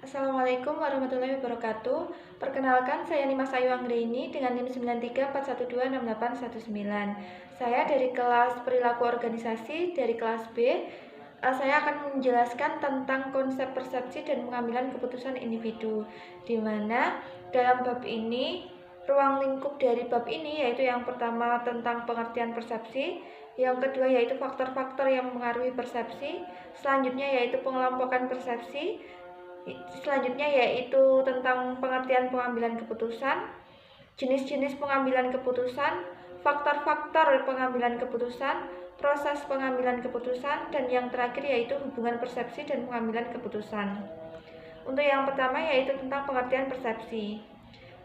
Assalamualaikum warahmatullahi wabarakatuh. Perkenalkan, saya Nimas Ayu Anggraini dengan NIM 9341268119. Saya dari kelas Perilaku Organisasi dari kelas B. Saya akan menjelaskan tentang konsep persepsi dan pengambilan keputusan individu, di mana dalam bab ini ruang lingkup dari bab ini yaitu yang pertama tentang pengertian persepsi, yang kedua yaitu faktor-faktor yang mempengaruhi persepsi, selanjutnya yaitu pengelompokan persepsi, selanjutnya yaitu tentang pengertian pengambilan keputusan, jenis-jenis pengambilan keputusan, faktor-faktor pengambilan keputusan, proses pengambilan keputusan, dan yang terakhir yaitu hubungan persepsi dan pengambilan keputusan. Untuk yang pertama yaitu tentang pengertian persepsi,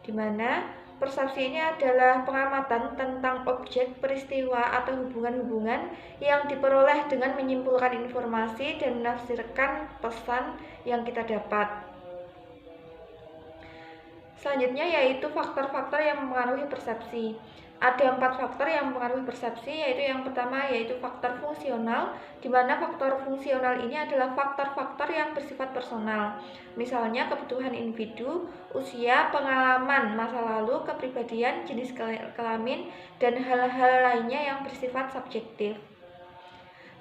di mana persepsi ini adalah pengamatan tentang objek, peristiwa, atau hubungan-hubungan yang diperoleh dengan menyimpulkan informasi dan menafsirkan pesan yang kita dapat. Selanjutnya yaitu faktor-faktor yang mempengaruhi persepsi. Ada 4 faktor yang mempengaruhi persepsi, yaitu yang pertama yaitu faktor fungsional, di mana faktor fungsional ini adalah faktor-faktor yang bersifat personal. Misalnya kebutuhan individu, usia, pengalaman masa lalu, kepribadian, jenis kelamin, dan hal-hal lainnya yang bersifat subjektif.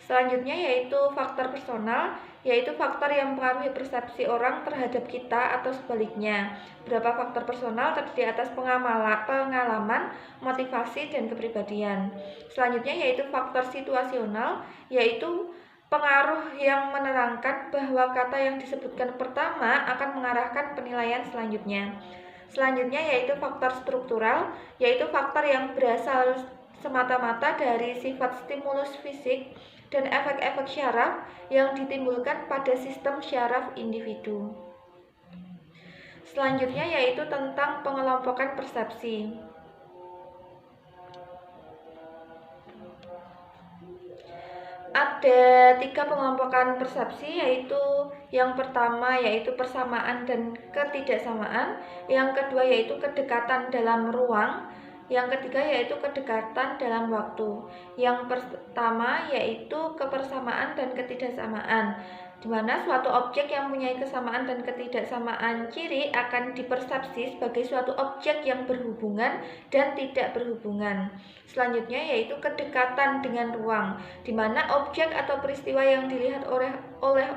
Selanjutnya yaitu faktor personal, yaitu faktor yang mempengaruhi persepsi orang terhadap kita atau sebaliknya. Beberapa faktor personal terdiri atas pengalaman, motivasi, dan kepribadian. Selanjutnya yaitu faktor situasional, yaitu pengaruh yang menerangkan bahwa kata yang disebutkan pertama akan mengarahkan penilaian selanjutnya. Selanjutnya yaitu faktor struktural, yaitu faktor yang berasal semata-mata dari sifat stimulus fisik dan efek-efek syaraf yang ditimbulkan pada sistem syaraf individu. Selanjutnya yaitu tentang pengelompokan persepsi. Ada 3 pengelompokan persepsi, yaitu yang pertama yaitu persamaan dan ketidaksamaan, yang kedua yaitu kedekatan dalam ruang, yang ketiga yaitu kedekatan dalam waktu. Yang pertama yaitu kebersamaan dan ketidaksamaan, di mana suatu objek yang mempunyai kesamaan dan ketidaksamaan ciri akan dipersepsi sebagai suatu objek yang berhubungan dan tidak berhubungan. Selanjutnya yaitu kedekatan dengan ruang, di mana objek atau peristiwa yang dilihat oleh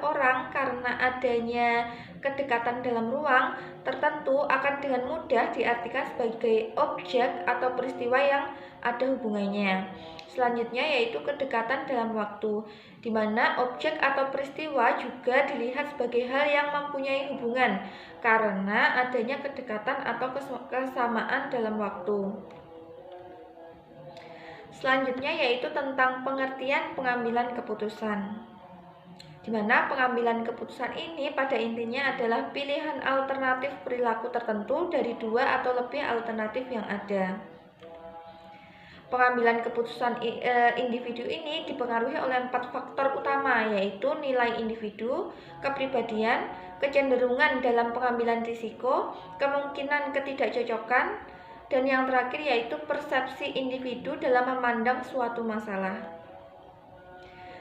orang karena adanya kedekatan dalam ruang tertentu akan dengan mudah diartikan sebagai objek atau peristiwa yang ada hubungannya. Selanjutnya yaitu kedekatan dalam waktu, di mana objek atau peristiwa juga dilihat sebagai hal yang mempunyai hubungan karena adanya kedekatan atau kesamaan dalam waktu. Selanjutnya yaitu tentang pengertian pengambilan keputusan, di mana pengambilan keputusan ini pada intinya adalah pilihan alternatif perilaku tertentu dari 2 atau lebih alternatif yang ada. Pengambilan keputusan individu ini dipengaruhi oleh 4 faktor utama, yaitu nilai individu, kepribadian, kecenderungan dalam pengambilan risiko, kemungkinan ketidakcocokan, dan yang terakhir yaitu persepsi individu dalam memandang suatu masalah.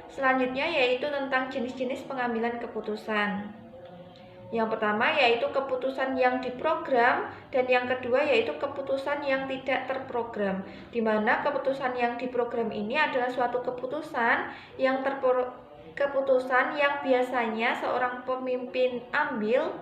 Selanjutnya yaitu tentang jenis-jenis pengambilan keputusan. Yang pertama yaitu keputusan yang diprogram, dan yang kedua yaitu keputusan yang tidak terprogram, di mana keputusan yang diprogram ini adalah suatu keputusan yang biasanya seorang pemimpin ambil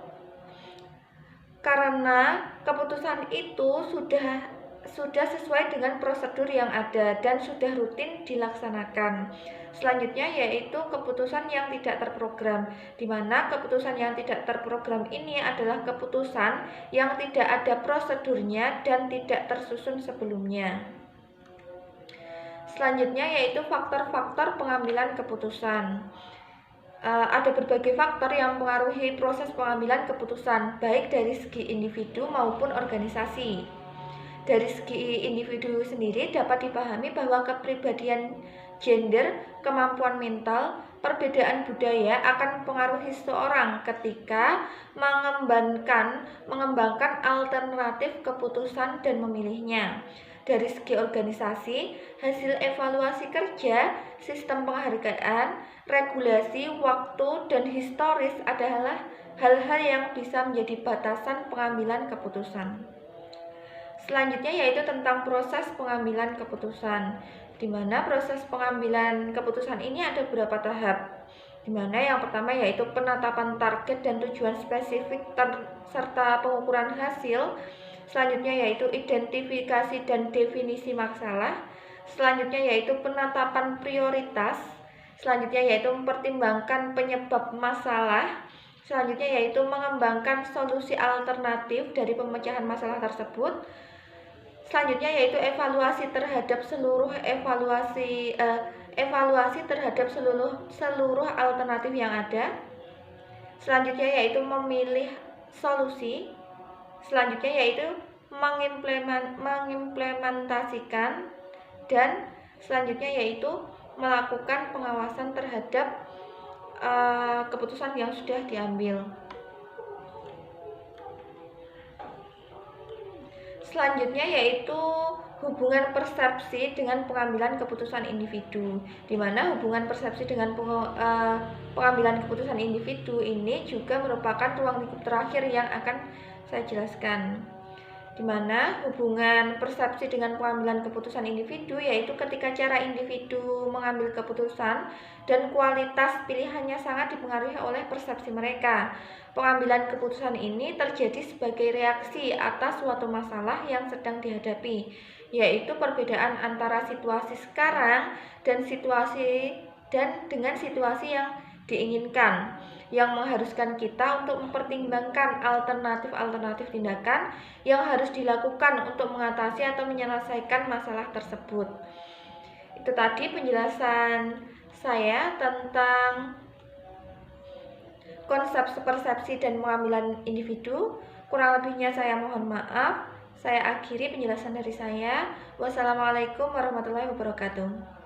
karena keputusan itu sudah sesuai dengan prosedur yang ada dan sudah rutin dilaksanakan. Selanjutnya yaitu keputusan yang tidak terprogram, di mana keputusan yang tidak terprogram ini adalah keputusan yang tidak ada prosedurnya dan tidak tersusun sebelumnya. Selanjutnya yaitu faktor-faktor pengambilan keputusan. Ada berbagai faktor yang mempengaruhi proses pengambilan keputusan, baik dari segi individu maupun organisasi. Dari segi individu sendiri dapat dipahami bahwa kepribadian, gender, kemampuan mental, perbedaan budaya akan mempengaruhi seseorang ketika mengembangkan alternatif keputusan dan memilihnya. dari segi organisasi, hasil evaluasi kerja, sistem penghargaan, regulasi, waktu, dan historis adalah hal-hal yang bisa menjadi batasan pengambilan keputusan. Selanjutnya yaitu tentang proses pengambilan keputusan, di mana proses pengambilan keputusan ini ada beberapa tahap. Di mana yang pertama yaitu penetapan target dan tujuan spesifik serta pengukuran hasil. Selanjutnya yaitu identifikasi dan definisi masalah. Selanjutnya yaitu penetapan prioritas. Selanjutnya yaitu mempertimbangkan penyebab masalah. Selanjutnya yaitu mengembangkan solusi alternatif dari pemecahan masalah tersebut. Selanjutnya yaitu evaluasi terhadap seluruh alternatif yang ada. Selanjutnya yaitu memilih solusi. Selanjutnya yaitu mengimplementasikan, dan selanjutnya yaitu melakukan pengawasan terhadap keputusan yang sudah diambil. Selanjutnya yaitu hubungan persepsi dengan pengambilan keputusan individu, di mana hubungan persepsi dengan pengambilan keputusan individu ini juga merupakan ruang lingkup terakhir yang akan saya jelaskan. Di mana hubungan persepsi dengan pengambilan keputusan individu yaitu ketika cara individu mengambil keputusan dan kualitas pilihannya sangat dipengaruhi oleh persepsi mereka. Pengambilan keputusan ini terjadi sebagai reaksi atas suatu masalah yang sedang dihadapi, yaitu perbedaan antara situasi sekarang dan dengan situasi yang diinginkan, yang mengharuskan kita untuk mempertimbangkan alternatif tindakan yang harus dilakukan untuk mengatasi atau menyelesaikan masalah tersebut. Itu tadi penjelasan saya tentang konsep persepsi dan pengambilan individu. Kurang lebihnya saya mohon maaf. Saya akhiri penjelasan dari saya. Wassalamualaikum warahmatullahi wabarakatuh.